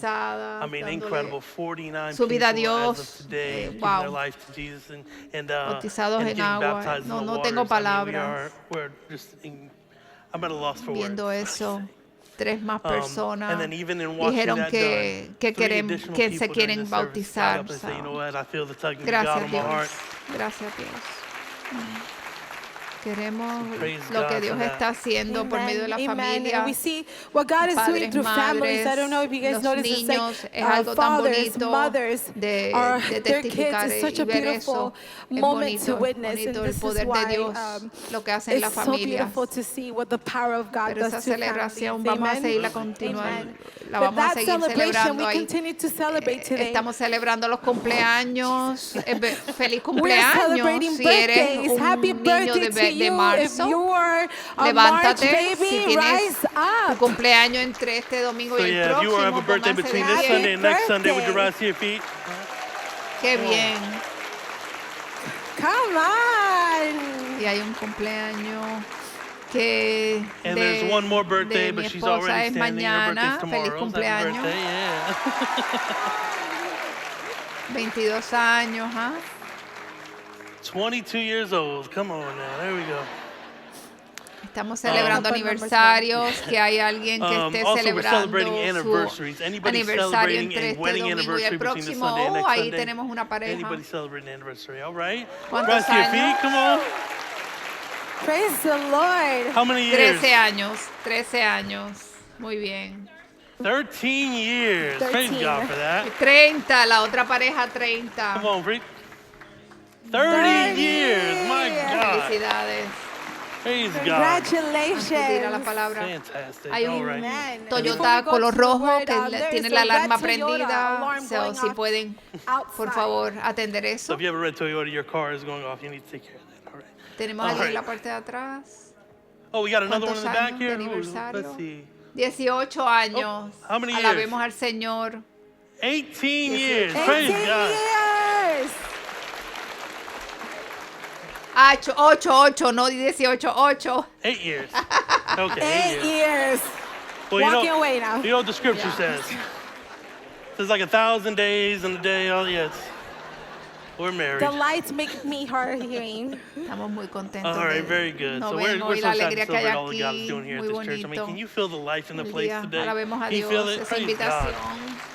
bautizada, I mean, dándole incredible. 49 su vida a people as Dios. of today giving Wow. their life to Jesus Bautizados and en getting agua. baptized No, in the no waters. tengo I mean, palabras. we're just I'm at a loss for words. Viendo I eso, say. 3 más And personas then even in watching dijeron that que done, 3 quieren, additional que se people during quieren this service got bautizar. up and say, you know what, I feel the tugging of God Gracias on my heart. Dios. Gracias Dios. Queremos Praise lo que God Dios for that. está haciendo por medio de la Amen. familia. And we see what God is doing Padres, through families. I don't know if you guys los notice, it's niños, like es algo tan fathers, bonito mothers, de their kids. testificar It's such y a ver beautiful eso. Es moment to bonito, witness. And bonito el this is poder de why Dios, lo que hacen las it's so familias. beautiful to see what the power of God Pero esa does to families. celebración vamos a Amen. seguirla continuando, Amen. la But vamos a that seguir celebration celebrando we ahí. continue to celebrate today. Estamos celebrando los cumpleaños. Feliz We are cumpleaños celebrating si eres birthdays. un Happy niño birthday to de you. If marzo. you are a March Levántate baby, si tienes rise tu up. cumpleaños entre este domingo So y el yeah, if you have a próximo. birthday Pónganse between de this pie. Sunday and next Sunday, would you birthday. rise to your feet? Qué bien. Come on. Y hay un cumpleaños que And there's one more birthday, de mi but she's esposa already es standing. Her birthday's mañana. tomorrow. Feliz Happy cumpleaños. birthday, yeah. 22 años, ¿ah? 22 years old. Come on now. There we go. Estamos celebrando Oh. aniversarios, que hay alguien que esté Also, we're celebrando celebrating su anniversaries. Anybody aniversario celebrating entre a este wedding domingo y anniversary el between this próximo. Sunday and next Ahí Sunday? tenemos una pareja. Anybody celebrating an anniversary? All right. ¿Cuántos Rise to your años? feet. Come on. Praise the Lord. How many years? 13 años, 13 años. Muy bien. 13 years. Praise 13. God for that. 30, la otra pareja 30. Come on, Freak. 30 years. My God. Felicidades. Praise God. Antes de ir a la Congratulations. palabra. Fantastic. Hay All un right. Amen. Toyota Before we go color to the rojo word, que there tiene is la a red alarma Toyota prendida. alarm So, going si off pueden, por outside. favor, atender So eso. if you have a red Toyota, your car is going off. You need to take care of that. All right. Tenemos All alguien en la right. parte de atrás. Oh, we got another one in ¿Cuántos the back años here. de Ooh, aniversario? let's see. 18 años. how many years? Alabemos al Señor. 18 years. Praise 18 God. years. 8, no 18, 8. 8 years. Okay, 8 years. Well, you Walking know, away now. you know what the scripture says? There's like 1,000 days in a day. Oh, yes. We're married. The lights make me hard of hearing. Estamos muy contentos. All right, de- very good. No So ven we're hoy so la excited alegría to que hay celebrate all that God is aquí. doing here at Muy this church. I mean, bonito. can you feel the life in the El place día. today? Alabemos a Can you feel Dios. it? Esa Praise God. invitación.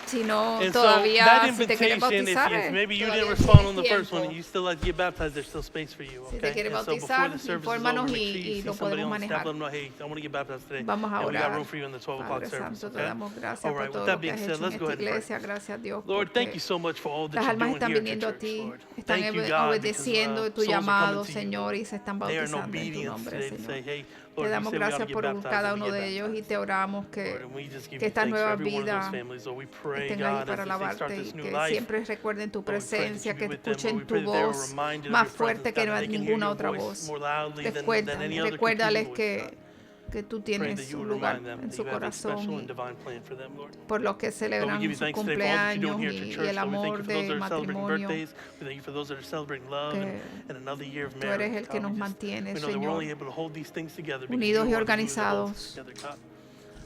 Si no, And so that todavía, si te quieres invitation, bautizar, if maybe you todavía didn't respond tienes on the first one tiempo. and you still like to get baptized, there's still space for you. Si te Okay? quieres And so before bautizar, the service is infórmanos over, make y sure you see lo somebody podemos on the staff, manejar. let them know, hey, I want to get baptized today. Vamos a And we got orar. room for you in the 12 o'clock Padre service. Santo, te Okay? damos gracias All por right, todo with lo that que being has said, hecho en let's go esta ahead and pray. iglesia. Gracias, Dios, Lord, thank you porque so much for all that las you're almas doing están here at viniendo a your ti, church, Lord. están Thank you, God, obedeciendo because tu souls are llamado, coming to you. Señor, y se están They are in bautizando en tu obedience nombre, today to say, Señor. hey, Te Lord, you damos said we ought to gracias get por baptized cada and we uno get de ellos y baptized. te oramos Lord, que and we just give que you estas thanks for nuevas every one of those vidas families. Lord, we pray, estén allí God, para as they start alabarte this y new que life. siempre recuerden tu Lord, we pray that presencia, you que be with them. Lord, we escuchen tu pray that they are voz reminded of más your fuerte presence, que God, that they can hear ninguna your otra voice voz. more loudly than any other competing Recuérdales voice, que, God. que tú Pray that tienes you un would lugar remind them en that su you have a special corazón and y divine plan for them, Lord. por los que Lord, we celebran give you su thanks today for all that you're cumpleaños doing here at your y church. el Lord, we thank amor you for those de that are celebrating matrimonio. birthdays. We thank you for those that are celebrating love Que and another year of tú eres marriage. el que God, nos we mantiene, know that we're only Señor, able to hold these things together because unidos you y are the glue that holds organizados. us together, God.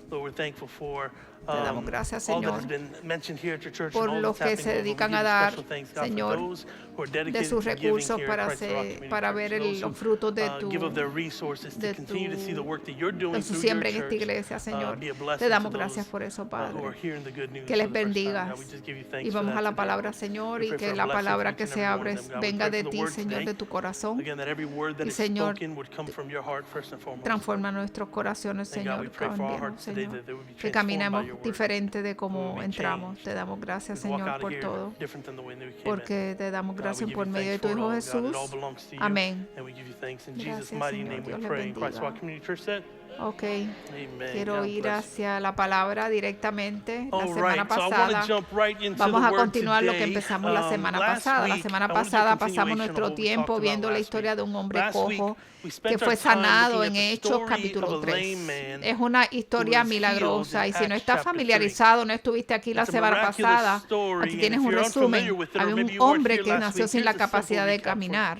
Lord, we're thankful for Te damos gracias, all that Señor, has been mentioned here at your church por and all los that's que happening. se Lord, we dedican give a you dar, special thanks, God, Señor, for those who are de dedicated sus to giving recursos here para, at Christ the Rock Community para Church. ver Those los who frutos de tu, give of their resources to de continue to see the work that you're de doing su through your siembra en esta church. iglesia, Señor. Be a blessing Te damos to gracias those por eso, who Padre. are hearing the good news Que for les the first time. bendigas. God, we just give you thanks Y for vamos that a la today, palabra, Lord. Señor, We y pray que for a la blessing palabra for que each and se every one abre of them, God. We venga pray de for the ti, word Señor, today. de tu corazón. Again, that every word that Y, is Señor, spoken would come from your heart first and foremost. Transforma nuestros corazones, And God, we Señor. pray for our Cámbianos, hearts today Señor. that they would be Que transformed by caminemos your word. diferente de We como would be entramos. changed. Te damos gracias, We'd walk Señor, out of por here todo. different than the way that we came in. Porque te damos God, we gracias give por you medio de thanks tu for it Hijo all, God. It Jesús. all belongs to you. Amén. And we give you thanks in Gracias, Jesus' mighty Señor. name we Dios les pray. In Christ bendiga. Rock Community Church said, Ok. amen. Quiero God ir bless. hacia la palabra directamente. La All semana right, so I want pasada to jump right into vamos the a word continuar lo que today. empezamos la semana Last pasada. La week, semana I wanna do a pasada pasamos continuation of nuestro what we tiempo talked viendo about la last historia week. de un hombre Last week, cojo we spent que our fue time sanado looking en at the Hechos story capítulo of a 3. lame man Es una historia was milagrosa healed y in si no Acts estás chapter familiarizado, no estuviste aquí la It's a semana miraculous pasada, story, aquí and tienes if un you're unfamiliar resumen. with it, or Había maybe un you weren't hombre here que last nació week, sin la here's a simple capacidad de recap for you. caminar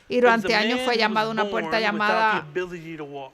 y There was durante a años man fue who llamado a was una puerta born without the llamada ability to walk.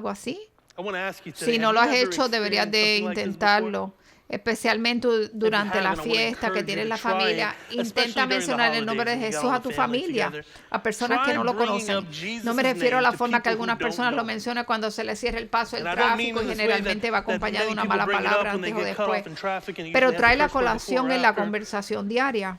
algo así? I want to ask you today, Si no have lo you has ever hecho, deberías experienced de something like this before? intentarlo, especialmente durante la fiesta que tienes la familia. Intenta mencionar el nombre de Jesús a tu familia, a personas que no lo conocen. No me refiero a la forma que algunas personas lo mencionan cuando se les cierra el paso el tráfico y generalmente va acompañado de una mala palabra antes o después. Pero trae la colación en la conversación diaria.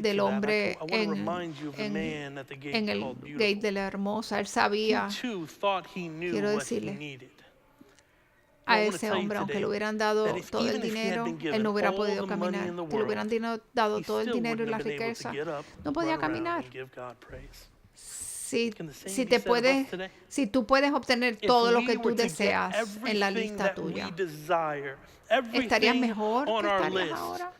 del hombre en el gate de la hermosa. Él sabía, quiero decirle, a ese hombre, aunque le hubieran dado todo el dinero, él no hubiera podido caminar. Si le hubieran dado todo el dinero y la riqueza, no podía caminar. Si, Can the same si be te said of us puedes, today? si tú puedes obtener If todo lo we que were tú to get deseas en la everything lista that we tuya, desire, ¿estarías everything mejor que on our estarías list, ahora?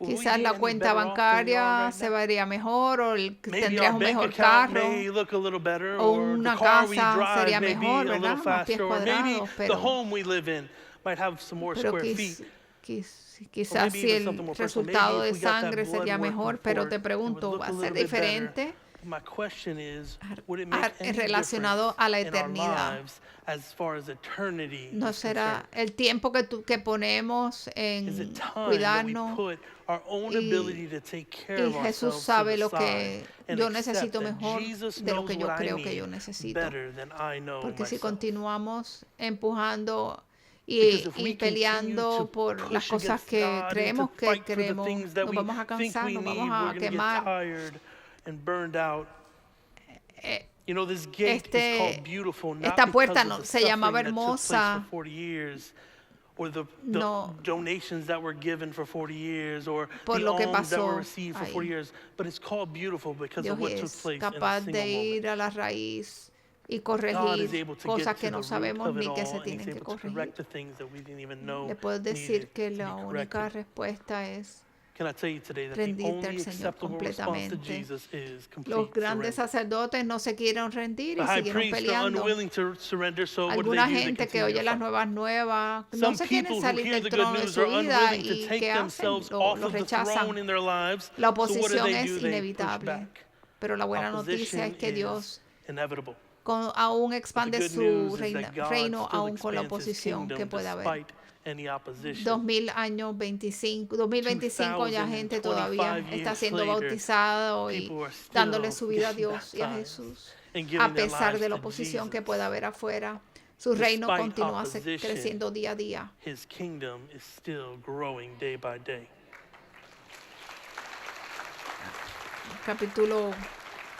will we Quizás be la any cuenta better off than we are bancaria right se now? vería mejor, o Maybe tendrías our un bank mejor account carro, may look a little better, o or the una car we casa drive sería may be mejor, a little ¿verdad? Más pies faster, or maybe cuadrados, the home we live in might have some more pero square feet. quizás maybe si even something el more personal. resultado Maybe de if we got that sangre blood sería work mejor, pero report, te it would pregunto, look ¿va a a ser little bit better. diferente My question is, would it make any relacionado a la difference in our eternidad? lives as far as eternity ¿No is será concerned? el tiempo que ponemos Is it en time that we cuidarnos? put our own Y, ability to take care y of Jesús ourselves to sabe the lo side que and yo accept necesito that mejor Jesus de lo knows que yo what I creo que yo need necesito? better than I know Porque si myself? continuamos empujando Because if y we continue peleando to por las push cosas against que God and to creemos que fight for the queremos, things that nos we vamos a think cansar, we nos need, vamos we're a going to get quemar. tired and burned out. Eh, You know, this gate is called beautiful not esta puerta because of the se llamaba suffering that took place hermosa, for 40 years, or the no donations that were given for 40 years, or por the lo que alms that were pasó received for 40 ahí. years, but it's called beautiful because Dios of what took es place in a capaz single de moment. ir a la raíz y God is corregir able to cosas get que to no the root sabemos of it ni que se all, and He's tienen que able to corregir. correct the things that we didn't even know Le puedo needed decir que to be la única corrected. respuesta es Can I tell you today that the rendirte al only Señor acceptable response to completamente. Jesus is complete Los grandes surrender? sacerdotes no se quieren rendir The y high siguieron priests are peleando. unwilling to surrender, so what do? Alguna They gente que continue oye to las fight. nuevas no Some se quieren people who salir hear del the good trono de news su are vida unwilling to y take ¿qué hacen? themselves Lo off of the rechazan. throne in their lives. La So what oposición do? es They push inevitable, back. pero la buena noticia Opposition es que Dios is inevitable. aún But the expande good su news is that God reino still aún con la expands His oposición que kingdom puede haber. despite any opposition. 2025 ya gente todavía 2025 está siendo years later, bautizado y people are still dándole su vida a getting Dios y a baptized Jesús. and giving A their pesar lives de la to oposición que Jesus. pueda haber afuera, su reino Despite continúa opposition, creciendo día a día. His kingdom is still growing day by day.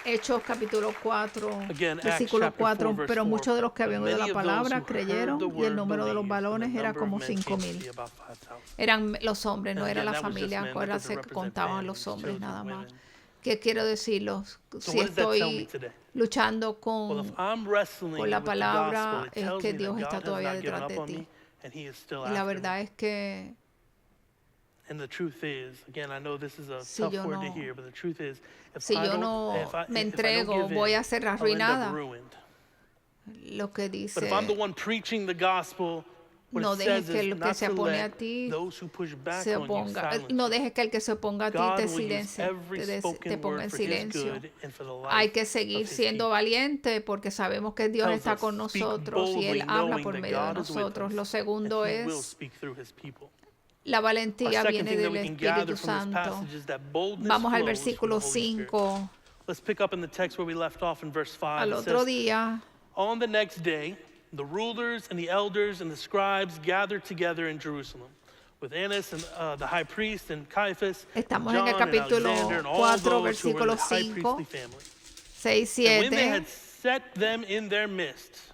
Hechos capítulo 4, Again, Acts versículo chapter 4, 4, verse pero 4. muchos de los que habían oído Many la of those palabra who creyeron heard the y el word número de los believed, and the varones era number of como men came to 5,000. be about 5,000. Eran los hombres, no And era again, la that was just familia. men, that Acuérdate doesn't que represent contaban los families, hombres children, nada más. women. ¿Qué quiero decirlos? So Si what does that tell me estoy today? luchando Well, if con I'm wrestling la with the palabra, gospel, it es tells que me Dios that está God has todavía not given detrás up de on ti. me, and He is still Y la after me. verdad es que And the truth is, again, I know this is a Si tough yo word to no- hear, but the truth is, if si I yo don't, no if I me don't entrego, give voy in, a ser I'll end arruinada. up ruined. Lo que But if I'm the dice, one preaching the gospel, what no it dejes says que is el que not se to opone a let ti those who push back se on you oponga. silence No you. dejes que el que se oponga a ti God te will use silencie, every te spoken ponga word en for His silencio. good and for the Hay life que of seguir His siendo people. valiente porque sabemos que Dios Tells está us, con speak nosotros y boldly, Él habla knowing por that medio de God is with nosotros. us, Lo segundo and He will es speak through His people. la Our valentía second viene thing that del we can gather Espíritu from this Santo. passage is that boldness Vamos al flows from the versículo Holy Spirit. 5. Let's pick up in the text where we left off in verse 5. Al It otro says, día, on the next day, the rulers and the elders and the scribes gathered together in Jerusalem with Annas and the high priest and Caiaphas, and Estamos John en el and capítulo Alexander and all 4, those who were in the versículo high 5, priestly family. 6, And when they 7. had set them in their midst,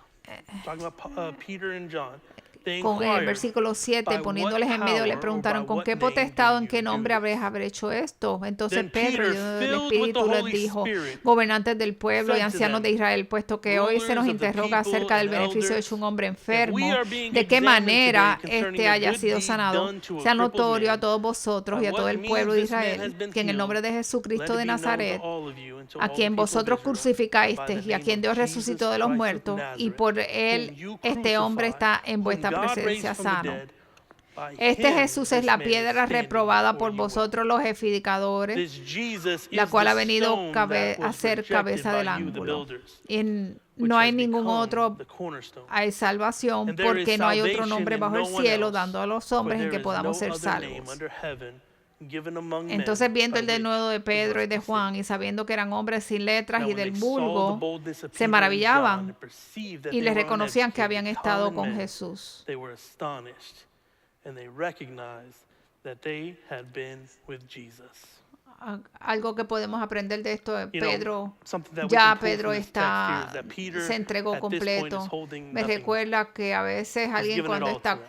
talking about Peter and John, they Con el inquired, versículo 7, "By poniéndoles what en medio, le power or preguntaron, by ¿con what qué name potestad o do en qué you do nombre this?" habéis hecho esto? Entonces Then Pedro, Peter, lleno del filled with Espíritu, the les Holy dijo, Spirit, gobernantes del pueblo y said to ancianos de them, Israel, puesto que hoy se nos "Rulers of the interroga people acerca del and beneficio de elders, un hombre if enfermo, we are being de qué examined manera today concerning éste a haya good sido deed sanado, done to a sea crippled notorio a man, todos vosotros by y a todo what el means pueblo de this man has Israel, been que en el nombre de healed, Jesucristo let de it be known to Nazaret, all of you and to a all the quien people of vosotros Israel, crucificaste by the y a name quien of Dios Jesus resucitó de los Christ of muertos, y Nazareth, por whom él you este hombre crucified, está en whom vuestra God raised presencia from the sano. dead. By Este him, Jesús es this la man is piedra standing reprobada before por you well. vosotros los edificadores, This Jesus la is cual ha the venido stone that a was ser rejected cabeza by del you, the ángulo. builders, Y which no hay has ningún become otro, the cornerstone. hay salvación, And there is porque no hay otro salvation nombre in bajo el no one cielo, else, dando a los for hombres en there que is podamos no ser other name salvos. under heaven given among men Entonces, viendo by el denuedo de which we Pedro y must de be Juan, saved. y sabiendo que eran hombres sin letras Now, y when del they saw the vulgo, boldness of se Peter and John maravillaban and perceived that y they les were reconocían que habían uneducated, estado common con men, Jesús. they were astonished, and they recognized that they had been with Jesus. Algo que podemos aprender de esto es You know, Pedro. something that we Ya can pull Pedro from this text here está, is that Peter se entregó at this point is completo. holding Me nothing. recuerda que a veces alguien given it cuando all está to him.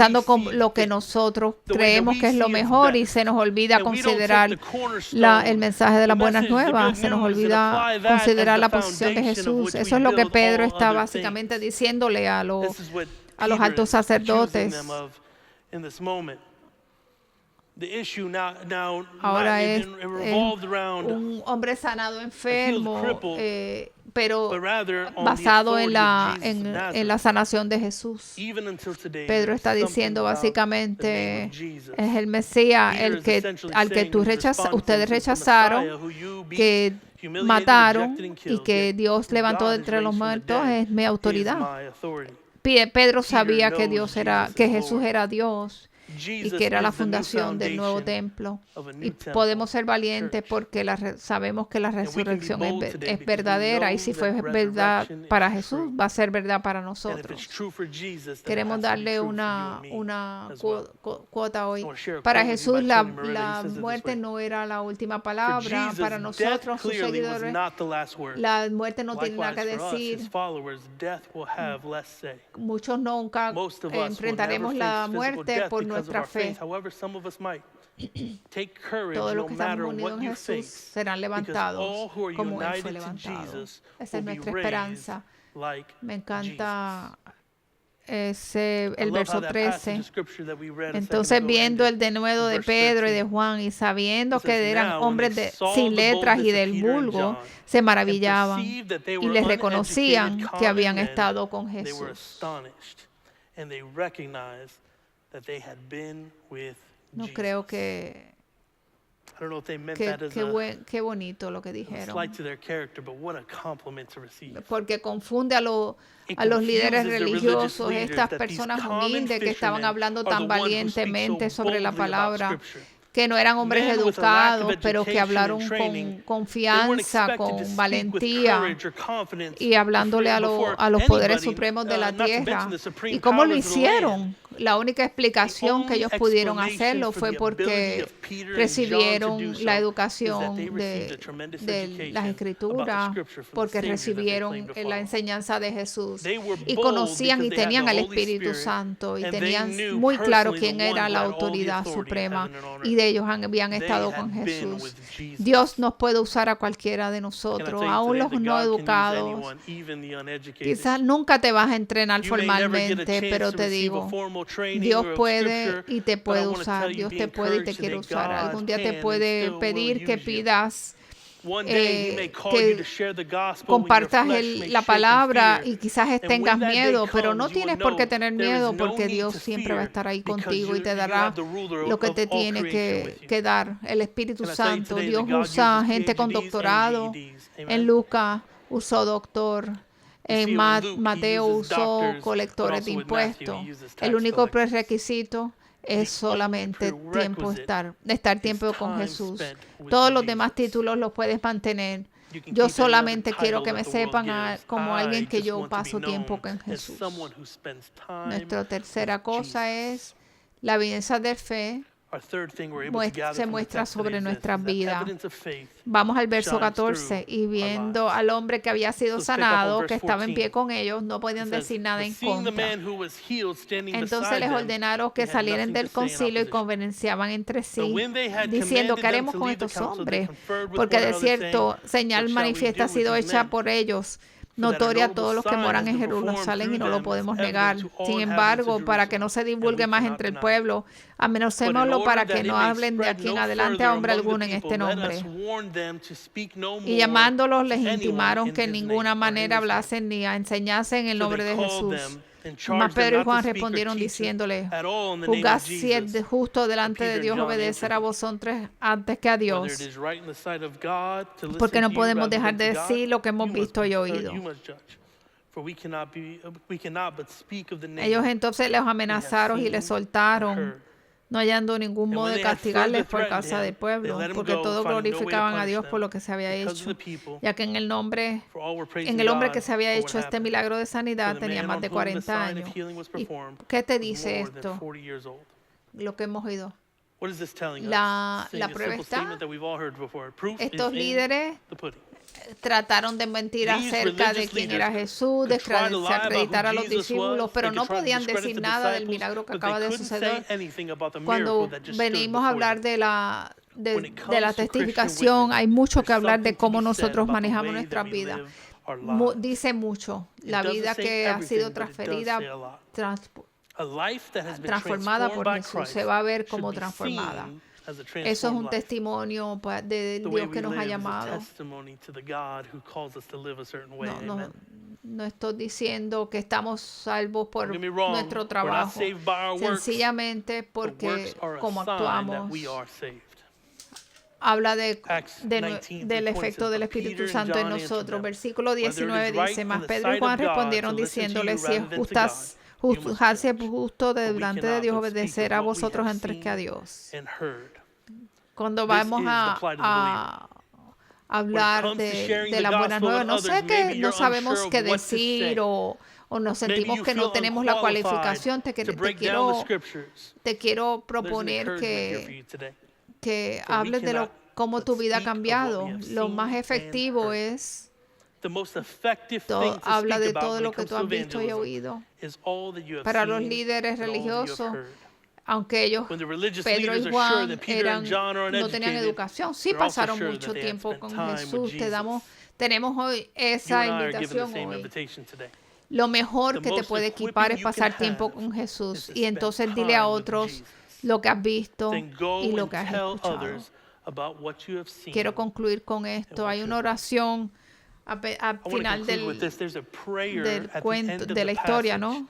comenzando con lo que nosotros creemos que es lo mejor y se nos olvida considerar el mensaje de las buenas nuevas, se nos olvida considerar la posición de Jesús. Eso es lo que Pedro está básicamente diciéndole a los altos sacerdotes. The issue now Ahora it es revolved around un hombre sanado enfermo, cripple, pero but rather on the basado en authority of Jesus of en Nazareth. la sanación de Jesús. Even until today, Pedro está there's diciendo something about the básicamente, name of Jesus. es el Mesías, Peter el is que, essentially al que saying tú his response ustedes is the rechazaron, Messiah who you beat, que humiliated, mataron rejected, and y killed, que yet Dios levantó de God has entre los raised from the muertos, dead, es mi is autoridad. my authority. Pedro sabía que knows Dios era, Jesus que is Jesús Lord. era Dios y Jesus que era la is the new fundación del nuevo foundation templo. of a new Y temple, podemos ser valientes church. porque sabemos que la we can be resurrección bold es, today es because we verdadera, y know si fue that verdad resurrection para is Jesús, true. va a ser verdad para And if it's nosotros. true for Jesus, then it Queremos has to be darle true for you una, and me una as well. cuota hoy. I wanna share a Para quote with you Jesús by la, Tony Morelli. He la says it this muerte way. no era la última For palabra. Jesus, Para death nosotros, sus clearly was seguidores, not the last word. la muerte no tiene nada Likewise, que for us, his decir. followers, death will have less say. Muchos nunca Most of us will never enfrentaremos la face physical muerte death por because of nuestra our fe. faith. However, some of us might. Take courage Todos los no que matter estamos unidos what en you Jesús face, serán because levantados all who are como Él fue united to levantado. Jesus Esa es will be nuestra raised esperanza. like Me Jesus. encanta I el love how verso that passage 13. of scripture that we read a second Entonces, ago viendo el ended denuedo in de verse Pedro y de 13. Juan, y sabiendo It says, que eran "Now, when hombres they saw sin the letras y boldness of del Peter and vulgo, John, se and maravillaban perceived that they y were les uneducated reconocían que common habían men, estado con they were Jesús. astonished, and they recognized that they had been with No Jesus." creo que I don't know if they meant that as qué bonito lo que a dijeron. slight to their character, but what a compliment to receive. Porque confunde a los It líderes confuses the religious religiosos, leaders estas that these personas common humildes que estaban fishermen hablando are tan the ones who speak so valientemente sobre la boldly about palabra, Scripture. que no eran hombres Men with a lack of educados, pero que education hablaron and con training, they weren't confianza, expected to con speak with valentía, courage or confidence y hablándole before a los poderes anybody, supremos de la not to mention tierra. the supreme ¿Y cómo lo powers of the land. hicieron? La única explicación que only ellos pudieron explanation hacerlo for fue the porque ability of Peter and John to recibieron do so la is that educación they received a tremendous de education las about the escrituras, scripture from the porque Savior that they recibieron claimed to la follow. enseñanza de Jesús They were y bold conocían because y they had tenían the el Holy Espíritu Spirit, Santo y and they tenían knew muy claro personally quién the one era who la had all the autoridad authority in suprema, heaven and on earth. y de ellos habían They estado had con been Jesús. with Jesus. Dios nos puede usar a cualquiera de Can I nosotros, tell you aún today los that no God can use educados. anyone, even the uneducated? Quizás nunca te vas a entrenar You may never get a formalmente, chance pero to te receive a digo, formal training Dios or of puede scripture, y te but I puede want to usar. tell you, Dios be te puede y te encouraged quiere today. usar. God Algún día te can and puede still will pedir que use you. pidas One day he may call you to share the gospel when your compartas flesh may la shake in palabra, fear. y quizás And tengas when that day miedo, pero comes, no you tienes will por qué know tener there is miedo, no porque need Dios to siempre va a fear estar ahí because contigo y te you dará have the ruler lo que of te all tiene creation with you. que dar. El Espíritu Can I tell you Santo, today Dios that God usa uses gente con PhDs and doctorado. GEDs? En Amen. Lucas usó doctor. You En see, with Luke, he Mateo uses usó doctors, but colectores de also with Matthew, impuestos. he uses El tax único collectors. prerequisito es solamente prerequisite estar is tiempo con time Jesús. spent with Todos los demás Jesus. títulos los puedes mantener. You can Yo keep any solamente other quiero title que me that the world sepan gives. como I alguien que just yo want to be paso tiempo known con as Jesús. someone who spends time Nuestra tercera with cosa Jesus. es la evidencia de fe. Our third thing we're able to gather Se from the muestra text sobre today is nuestras this, is that vidas. evidence of faith Vamos al verso shines 14 y through viendo our lives. al hombre que había sido Let's pick up on sanado, verse que estaba en 14. pie con ellos, no podían It says, decir nada "But en seeing the contra. man who was healed standing Entonces beside les them, ordenaron they que had salieran nothing del to say in concilio y opposition. convenciaban entre sí, But when they had diciendo, commanded ¿qué haremos them to con leave the estos council, they hombres? conferred with Porque one de another, saying, cierto, señal "What shall we manifiesta ha do with sido these hecha men? por ellos, For that a notoria a notable todos los que sign moran has en been performed Jerusalén, y through no lo them, podemos as negar. evidence to all Sin inhabitants of embargo, para que no se Jerusalem, divulgue and we más cannot entre el deny. pueblo, amenacémoslo para que no hablen de aquí en adelante a hombre alguno en este nombre. Y llamándolos les intimaron que en ninguna manera hablasen ni enseñasen en el nombre de Jesús. Mas Pedro y Juan respondieron diciéndole, juzgad si es justo delante de Dios obedecer a vosotros antes que a Dios, porque no podemos dejar de decir lo que hemos visto y oído. Ellos entonces les amenazaron y les soltaron, no hallando ningún modo de castigarles por causa del pueblo, porque todos glorificaban a Dios por lo que se había hecho, ya que en el hombre que se había hecho este milagro de sanidad tenía más de 40 años. ¿Y qué te dice esto? Lo que hemos oído. La prueba está. Estos líderes trataron de mentir acerca de quién era Jesús, de desacreditar a los discípulos, pero no podían decir nada del milagro que acaba de suceder. Cuando venimos a hablar de la testificación, hay mucho que hablar de cómo nosotros manejamos nuestras vidas. Dice mucho. La vida que ha sido transformada por Jesús se va a ver como transformada. as a Eso es transformed un life. testimonio de The way Dios we que nos ha live is a llamado. testimony to the God who calls us to live a certain way. No, Amen. no estoy diciendo que estamos salvos por Don't get me wrong, nuestro we're not trabajo, saved by our works. sencillamente The porque works are a como sign actuamos that we are saved. habla de, Acts de 19 del through 20 efecto says, del "But Espíritu Peter and Santo en John answered nosotros. them, Versículo whether it 19 is right dice, in mas the Pedro y sight Juan of God respondieron to listen to diciéndole, you si es rather than to God, you must juzgarse judge. justo For we delante de cannot Dios but speak obedecer of a what we vosotros have antes que a seen Dios. and heard." Cuando This vamos is the plight of the a hablar comes to sharing de the las buenas gospel nuevas, with no others, sé qué, maybe no you're sabemos unsure of qué what to say. decir o nos Maybe sentimos you que no feel tenemos la unqualified cualificación. to break down the scriptures. Te quiero There's an proponer encouragement here for que you today. que For we hables de cannot cómo tu but vida ha speak of what cambiado. we have Lo seen más and efectivo heard. es The most effective thing to habla speak de about todo when lo it que comes tú to has visto y evangelism oído. is all that you have Para los seen líderes and all that you have religiosos, heard. aunque ellos, When the religious Pedro y leaders are sure Juan, that Peter and John are no tenían uneducated, educación, sí they're also pasaron sure mucho that they had tiempo spent con time with Jesús. Jesus. Tenemos hoy You esa and I are given the invitación same hoy. invitation today. Lo mejor The que te most puede equipar equipping es you can pasar tiempo have con Jesús is to y spend entonces dile a time with otros Jesus. lo que has visto Then y go lo and que has tell escuchado. others about what you have seen. Quiero concluir con esto. what Hay you una have oración al I want to final conclude with this. There's a prayer del at the cuento, end of de la the historia, passage. ¿no?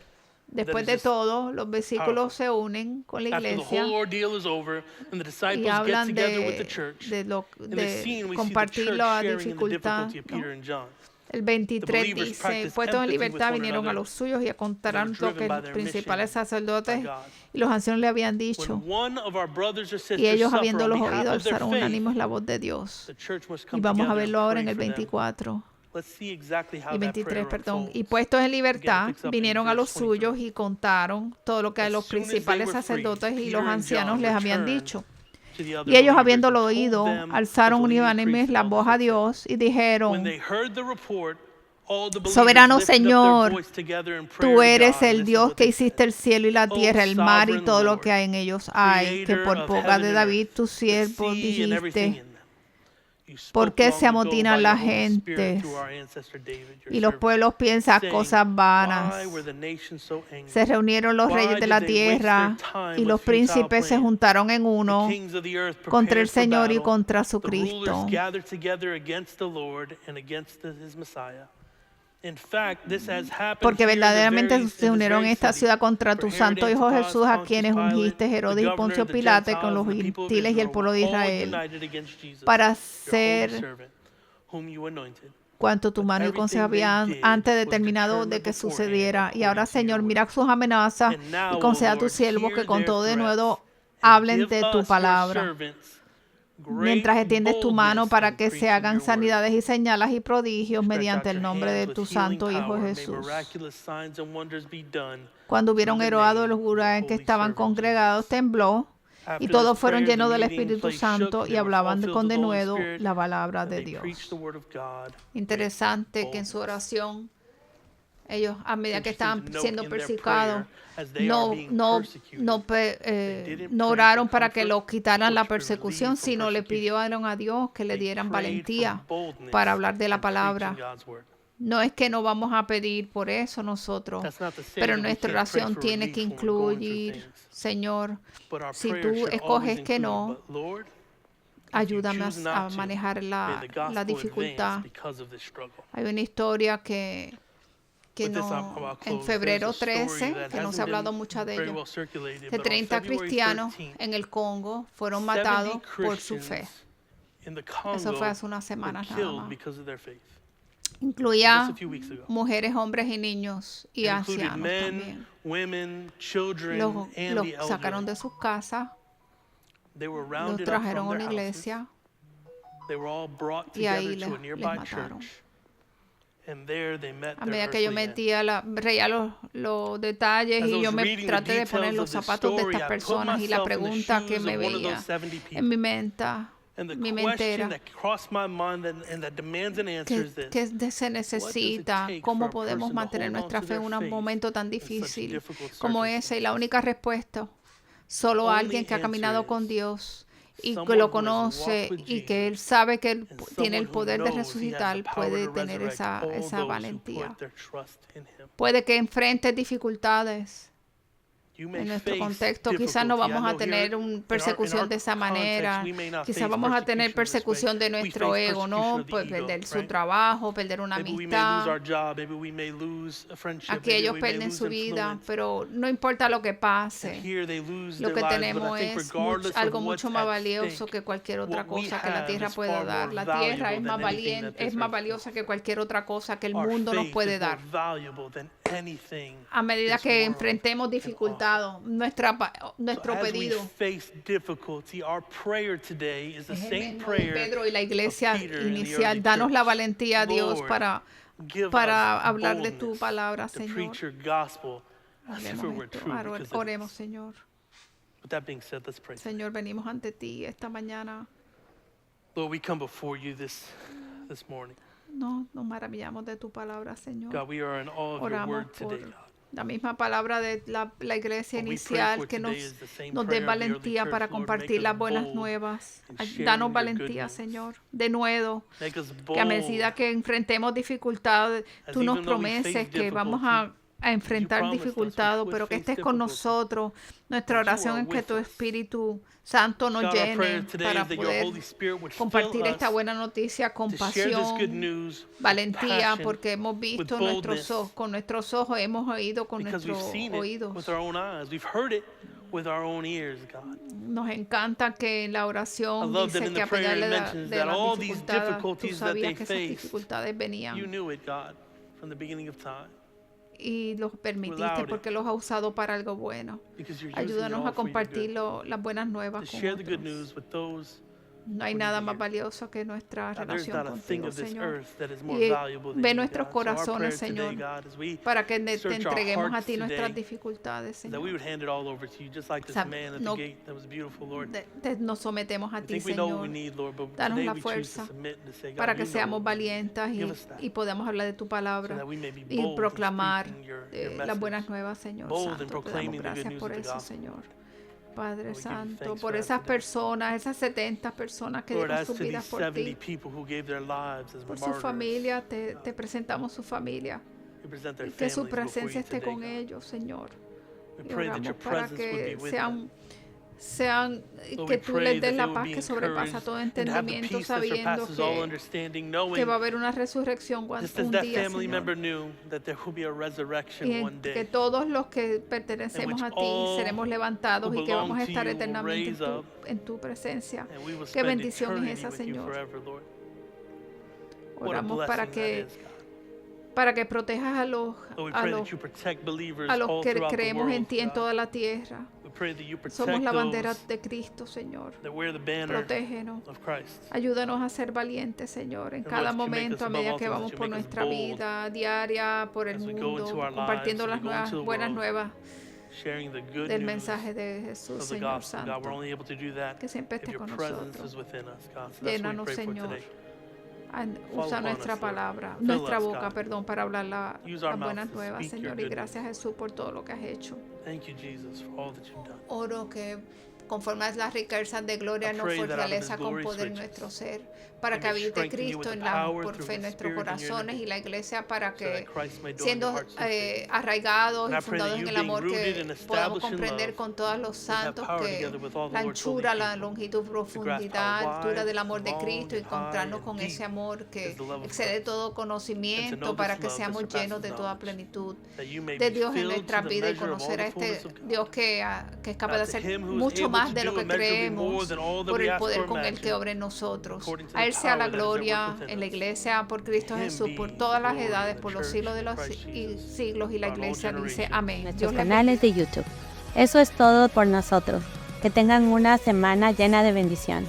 Después is de just todo, los versículos powerful. se unen con la After the iglesia whole ordeal is over and the y disciples get hablan together with the church, de in the scene we see the compartir church la sharing in the dificultad, difficulty of ¿no? Peter and John. El 23 believers dice, practiced puestos en empathy with libertad one vinieron a another. los suyos y a contar lo driven que by los their principales mission sacerdotes by God. y los ancianos le habían dicho. When one of our brothers or Y sisters ellos, suffer on habiéndolos behalf oído, of their alzaron faith, unánimos la voz de Dios. the church must Y come vamos a together verlo and ahora pray en el for them. 24 Let's see exactly how y that 23, prayer perdón. unfolds. Y puestos en libertad, picks up in vinieron a los verse 23. suyos y contaron todo lo que As los soon as they principales were free, sacerdotes y Peter los and ancianos John les habían returned dicho. to the other Y ellos, believers habiéndolo and told oído, them alzaron the belief unánimes increased la in all voz the a city. Dios y When dijeron, they heard the report, all the believers Soberano lifted up their Señor, voice together in prayer tú to eres God. el This is Dios what que they hiciste said. el cielo y la tierra, el mar y sovereign todo lo Lord, que hay en ellos hay, que Creator por of boca heaven de and David, earth, tu the siervo, sea and everything dijiste, in them. You ¿por spoke qué long se ago amotinan by las your Holy Spirit gentes through our ancestor David, your y los servant, pueblos piensan saying, cosas vanas? "Why were the nations so angry? Se reunieron los Why reyes de did la they waste tierra their time y with los futile príncipes se plans? juntaron en The uno kings of the earth contra el prepared for Señor y battle. contra su The rulers Cristo. gathered together against the Lord and against his Messiah. In fact, this has happened Porque here in verdaderamente in se unieron en very esta city. ciudad contra For tu Herod santo Hijo Antipas, Jesús, a Pontius quienes Pilate, ungiste the Herodes y governor Poncio of the Pilate con Gentiles, los and the people of gentiles y el Israel pueblo de were all Israel united against Jesus, para your holy hacer servant, whom you anointed. cuanto tu But mano y everything consejo habían they did antes was determinado de determined que beforehand sucediera. Y ahora, according to your Señor, word. mira sus amenazas And now, y O conceda a tus Lord, siervos que hear con their todo de nuevo threats, and hablen give de tu us, your palabra. servants, Mientras great extiendes tu mano boldness para in que se preaching hagan your word. sanidades y señales y prodigios Stretch mediante out el your nombre de hands tu with healing santo Hijo power. May Jesús. miraculous signs and wonders be done. Cuando hubieron through the eroado name los of your lugares en que holy estaban servant congregados, Jesus. tembló, y After todos this fueron prayer, the llenos del meeting Espíritu place Santo shook. y They were all hablaban filled con with the Holy denuedo Spirit, la palabra and de they Dios. preached the word of God. Interesante que en su oración ellos, a medida que estaban siendo perseguidos, no oraron para que los quitaran la persecución, sino le pidieron a Dios que le dieran valentía para hablar de la palabra. No es que no vamos a pedir por eso nosotros, pero nuestra oración tiene que incluir, Señor, si tú escoges que no, ayúdame a manejar la dificultad. Hay una historia que no, en febrero 13, que no se ha hablado mucho de ello, de 30 cristianos en el Congo fueron matados por su fe. Eso fue hace unas semanas nada más. Incluía mujeres, hombres y niños y ancianos también. Los sacaron de sus casas, los trajeron a una iglesia y ahí les mataron. A medida que yo veía los detalles y yo me traté de poner los zapatos de estas personas y la pregunta que me veía en mi mente era ¿qué se necesita? ¿Cómo podemos mantener nuestra fe en un momento tan difícil como ese? Y la única respuesta, solo alguien que ha caminado con Dios y que lo conoce y que él sabe que él tiene el poder de resucitar, puede tener esa valentía. Puede que enfrentes dificultades, En nuestro contexto quizás no vamos a tener una persecución de esa manera. Quizás vamos a tener persecución de nuestro ego, ¿no? Pues perder su trabajo, perder una amistad. Aquí ellos pierden su vida, pero no importa lo que pase. Lo que tenemos es algo mucho más valioso que cualquier otra cosa que la tierra pueda dar. La tierra es más valiosa que cualquier otra cosa que el mundo nos puede dar. A medida que enfrentemos dificultades, nuestro pedido. Pedro y la iglesia inicial, danos la valentía, Dios, para hablar de tu palabra, Señor. Oremos, Señor. Señor, venimos ante ti esta mañana. Lord, we come before you this morning. No, nos maravillamos de tu palabra, Señor. God, we are in awe of your Oramos word por today, God. la misma palabra de la iglesia inicial, que nos dé valentía para compartir las buenas nuevas. Danos valentía, Señor, de nuevo, que a medida que enfrentemos dificultades, tú nos prometes que vamos a enfrentar dificultades, pero que estés con nosotros. Nuestra oración es que tu Espíritu Santo nos llene para poder compartir esta buena noticia con pasión, valentía, porque hemos visto con nuestros ojos, hemos oído con nuestros oídos. Nos encanta que en la oración dice que a pesar de las dificultades, tú sabías que esas dificultades venían. Y los permitiste porque los ha usado para algo bueno. Ayúdanos a compartir las buenas nuevas con otros. No hay nada más valioso que nuestra relación contigo, Señor. Y ve nuestros corazones, Señor, para que te entreguemos a ti nuestras dificultades, Señor. Nos sometemos a ti, Señor. Danos la fuerza para que seamos valientes y podamos hablar de tu palabra y proclamar las buenas nuevas, Señor Santo. Te damos gracias por eso, Señor. Padre Santo, por esas personas, esas 70 personas que dieron sus vidas por ti, por su familia, te presentamos su familia, y que su presencia esté con ellos, Señor. Y oramos para que que tú les des la paz que sobrepasa todo entendimiento, sabiendo que va a haber una resurrección un día, Señor. Y que todos los que pertenecemos a ti seremos levantados y que vamos a estar eternamente en tu presencia. Qué bendición es esa, Señor. Oramos para que protejas a los que creemos en ti en toda la tierra. Somos la bandera de Cristo, Señor. Protégenos. Ayúdanos a ser valientes, Señor, en cada momento, a medida que vamos por nuestra vida diaria, por el mundo, compartiendo las buenas nuevas del mensaje de Jesús, Señor Santo. Que siempre estés con nosotros. Llénanos, Señor. Usa nuestra boca, para hablar las buenas nuevas, Señor. Y gracias, Jesús, por todo lo que has hecho. Oro que conforme a las riquezas de gloria nos fortaleza con poder en nuestro ser, para que habite Cristo por fe en nuestros corazones, y la iglesia para que, siendo arraigados y fundados en el amor, que podamos comprender con todos los santos que la anchura, la longitud, profundidad, altura del amor de Cristo, y encontrarnos con ese amor que excede todo conocimiento, para que seamos llenos de toda plenitud de Dios en nuestra vida, y conocer a este Dios que es capaz de hacer mucho más de lo que creemos, por el poder con el que obra en nosotros. A Él sea la gloria en la iglesia por Cristo Jesús, por todas las edades, por los siglos de los siglos. Y la iglesia dice amén. Nuestros canales de YouTube. Eso es todo por nosotros. Que tengan una semana llena de bendición.